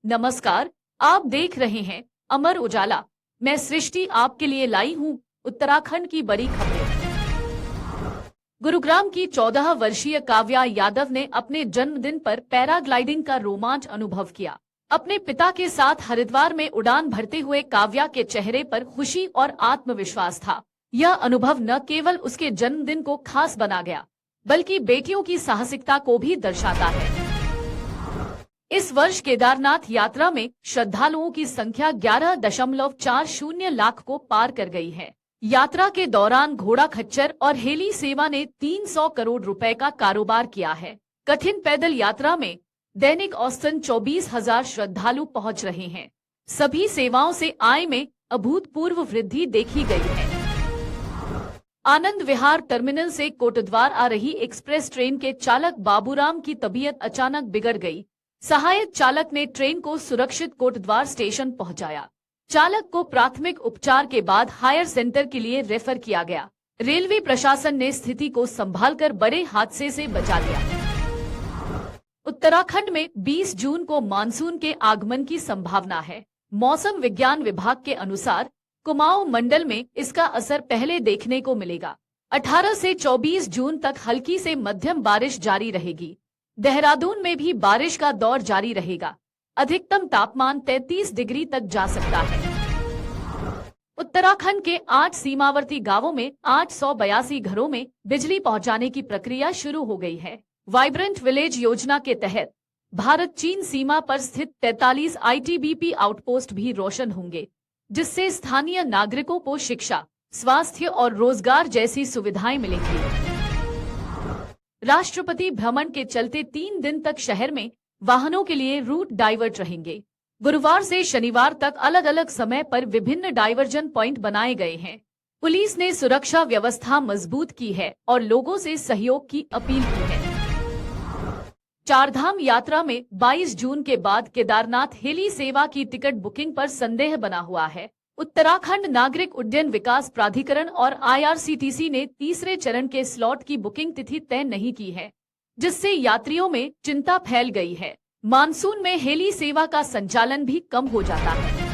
नमस्कार, आप देख रहे हैं अमर उजाला। मैं सृष्टि आपके लिए लाई हूँ उत्तराखंड की बड़ी खबरें। गुरुग्राम की 14 वर्षीय काव्या यादव ने अपने जन्मदिन पर पैराग्लाइडिंग का रोमांच अनुभव किया। अपने पिता के साथ हरिद्वार में उड़ान भरते हुए काव्या के चेहरे पर खुशी और आत्मविश्वास था। यह अनुभव न केवल उसके जन्मदिन को खास बना गया, बल्कि बेटियों की साहसिकता को भी दर्शाता है। इस वर्ष केदारनाथ यात्रा में श्रद्धालुओं की संख्या 11.40 लाख को पार कर गई है। यात्रा के दौरान घोड़ा खच्चर और हेली सेवा ने 300 करोड़ रुपए का कारोबार किया है। कठिन पैदल यात्रा में दैनिक औसतन 24,000 श्रद्धालु पहुंच रहे हैं। सभी सेवाओं से आय में अभूतपूर्व वृद्धि देखी गई है। आनंद विहार टर्मिनल से कोटद्वार आ रही एक्सप्रेस ट्रेन के चालक बाबूराम की तबीयत अचानक बिगड़ गई। सहायक चालक ने ट्रेन को सुरक्षित कोटद्वार स्टेशन पहुंचाया। चालक को प्राथमिक उपचार के बाद हायर सेंटर के लिए रेफर किया गया। रेलवे प्रशासन ने स्थिति को संभालकर बड़े हादसे से बचा लिया। उत्तराखंड में 20 जून को मानसून के आगमन की संभावना है। मौसम विज्ञान विभाग के अनुसार कुमाऊं मंडल में इसका असर पहले देखने को मिलेगा। 18 से 24 जून तक हल्की से मध्यम बारिश जारी रहेगी। देहरादून में भी बारिश का दौर जारी रहेगा। अधिकतम तापमान 33 डिग्री तक जा सकता है। उत्तराखंड के 8 सीमावर्ती गांवों में 882 घरों में बिजली पहुंचाने की प्रक्रिया शुरू हो गई है। वाइब्रेंट विलेज योजना के तहत भारत चीन सीमा पर स्थित 43 आईटीबीपी आउटपोस्ट भी रोशन होंगे, जिससे स्थानीय नागरिकों को शिक्षा, स्वास्थ्य और रोजगार जैसी सुविधाएं मिलेंगी। राष्ट्रपति भ्रमण के चलते 3 दिन तक शहर में वाहनों के लिए रूट डाइवर्ट रहेंगे। गुरुवार से शनिवार तक अलग अलग समय पर विभिन्न डाइवर्जन पॉइंट बनाए गए हैं। पुलिस ने सुरक्षा व्यवस्था मजबूत की है और लोगों से सहयोग की अपील की है। चारधाम यात्रा में 22 जून के बाद केदारनाथ हेली सेवा की टिकट बुकिंग पर संदेह बना हुआ है। उत्तराखंड नागरिक उड्डयन विकास प्राधिकरण और आईआरसीटीसी ने तीसरे चरण के स्लॉट की बुकिंग तिथि तय नहीं की है, जिससे यात्रियों में चिंता फैल गई है। मानसून में हेली सेवा का संचालन भी कम हो जाता है।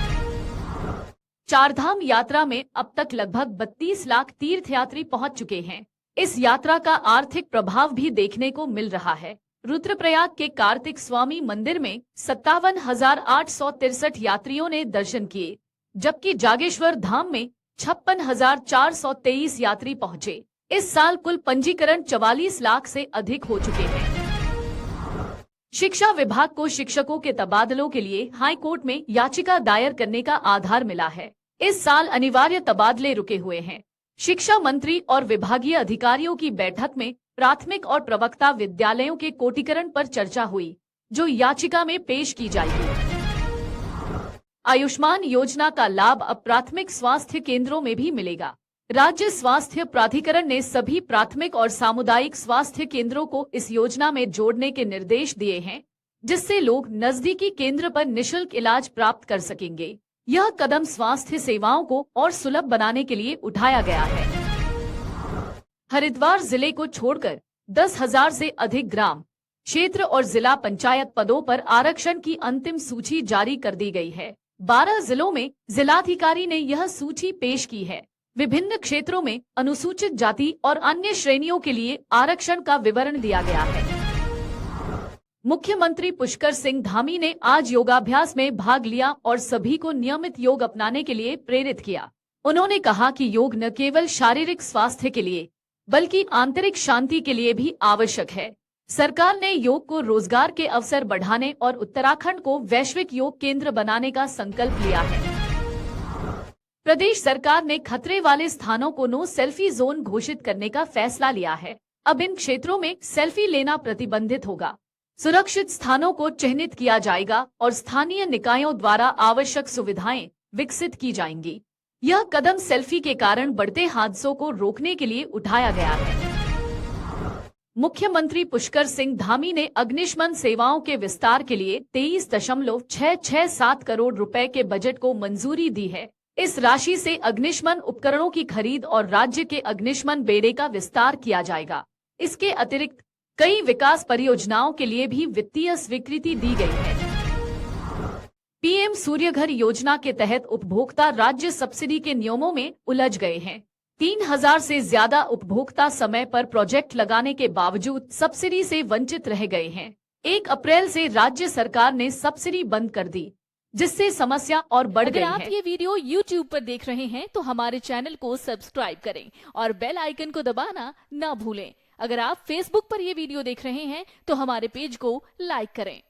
चारधाम यात्रा में अब तक लगभग 32 लाख तीर्थयात्री पहुंच चुके हैं। इस यात्रा का आर्थिक प्रभाव भी देखने को मिल रहा है। रुद्रप्रयाग के कार्तिक स्वामी मंदिर में 57,863 यात्रियों ने दर्शन किए, जबकि जागेश्वर धाम में 56,423 यात्री पहुंचे। इस साल कुल पंजीकरण 44 लाख से अधिक हो चुके हैं। शिक्षा विभाग को शिक्षकों के तबादलों के लिए हाई कोर्ट में याचिका दायर करने का आधार मिला है। इस साल अनिवार्य तबादले रुके हुए हैं। शिक्षा मंत्री और विभागीय अधिकारियों की बैठक में प्राथमिक और प्रवक्ता विद्यालयों के कोटीकरण पर चर्चा हुई, जो याचिका में पेश की जाएगी। आयुष्मान योजना का लाभ अब प्राथमिक स्वास्थ्य केंद्रों में भी मिलेगा। राज्य स्वास्थ्य प्राधिकरण ने सभी प्राथमिक और सामुदायिक स्वास्थ्य केंद्रों को इस योजना में जोड़ने के निर्देश दिए हैं, जिससे लोग नजदीकी केंद्र पर निशुल्क इलाज प्राप्त कर सकेंगे। यह कदम स्वास्थ्य सेवाओं को और सुलभ बनाने के लिए उठाया गया है। हरिद्वार जिले को छोड़कर 10,000 से अधिक ग्राम, क्षेत्र और जिला पंचायत पदों पर आरक्षण की अंतिम सूची जारी कर दी गई है। 12 जिलों में जिलाधिकारी ने यह सूची पेश की है। विभिन्न क्षेत्रों में अनुसूचित जाति और अन्य श्रेणियों के लिए आरक्षण का विवरण दिया गया है। मुख्यमंत्री पुष्कर सिंह धामी ने आज योगाभ्यास में भाग लिया और सभी को नियमित योग अपनाने के लिए प्रेरित किया। उन्होंने कहा कि योग न केवल शारीरिक स्वास्थ्य के लिए, बल्कि आंतरिक शांति के लिए भी आवश्यक है। सरकार ने योग को रोजगार के अवसर बढ़ाने और उत्तराखंड को वैश्विक योग केंद्र बनाने का संकल्प लिया है। प्रदेश सरकार ने खतरे वाले स्थानों को नो सेल्फी जोन घोषित करने का फैसला लिया है। अब इन क्षेत्रों में सेल्फी लेना प्रतिबंधित होगा। सुरक्षित स्थानों को चिन्हित किया जाएगा और स्थानीय निकायों द्वारा आवश्यक सुविधाएं विकसित की जाएंगी। यह कदम सेल्फी के कारण बढ़ते हादसों को रोकने के लिए उठाया गया है। मुख्यमंत्री पुष्कर सिंह धामी ने अग्निशमन सेवाओं के विस्तार के लिए 23.667 करोड़ रुपए के बजट को मंजूरी दी है। इस राशि से अग्निशमन उपकरणों की खरीद और राज्य के अग्निशमन बेड़े का विस्तार किया जाएगा। इसके अतिरिक्त कई विकास परियोजनाओं के लिए भी वित्तीय स्वीकृति दी गई है। पीएम सूर्यघर योजना के तहत उपभोक्ता राज्य सब्सिडी के नियमों में उलझ गए हैं। 3000 से ज्यादा उपभोक्ता समय पर प्रोजेक्ट लगाने के बावजूद सब्सिडी से वंचित रह गए हैं। 1 अप्रैल से राज्य सरकार ने सब्सिडी बंद कर दी, जिससे समस्या और बढ़ गई है। अगर आप ये वीडियो YouTube पर देख रहे हैं तो हमारे चैनल को सब्सक्राइब करें और बेल आइकन को दबाना ना भूलें। अगर आप Facebook पर ये वीडियो देख रहे हैं तो हमारे पेज को लाइक करें।